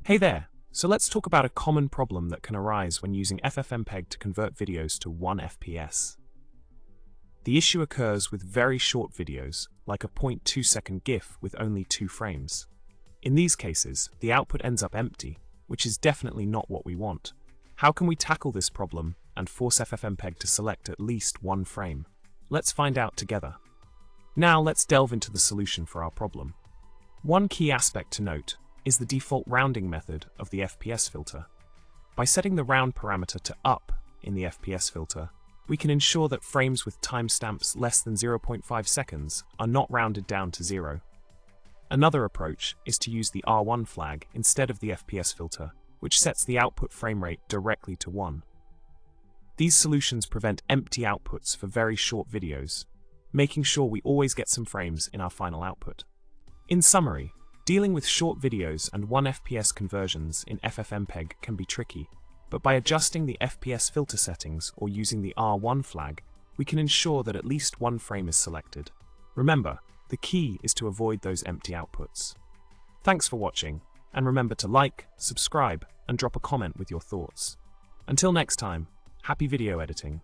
Hey there! So let's talk about a common problem that can arise when using ffmpeg to convert videos to 1 FPS. The issue occurs with very short videos, like a 0.2 second GIF with only 2 frames. In these cases, the output ends up empty, which is definitely not what we want. How can we tackle this problem and force ffmpeg to select at least 1 frame? Let's find out together. Now let's delve into the solution for our problem. One key aspect to note is the default rounding method of the FPS filter. By setting the round parameter to up in the FPS filter, we can ensure that frames with timestamps less than 0.5 seconds are not rounded down to 0. Another approach is to use the R1 flag instead of the FPS filter, which sets the output frame rate directly to 1. These solutions prevent empty outputs for very short videos, making sure we always get some frames in our final output. In summary, dealing with short videos and 1 FPS conversions in ffmpeg can be tricky, but by adjusting the FPS filter settings or using the R1 flag, we can ensure that at least 1 frame is selected. Remember, the key is to avoid those empty outputs. Thanks for watching, and remember to like, subscribe, and drop a comment with your thoughts. Until next time, happy video editing.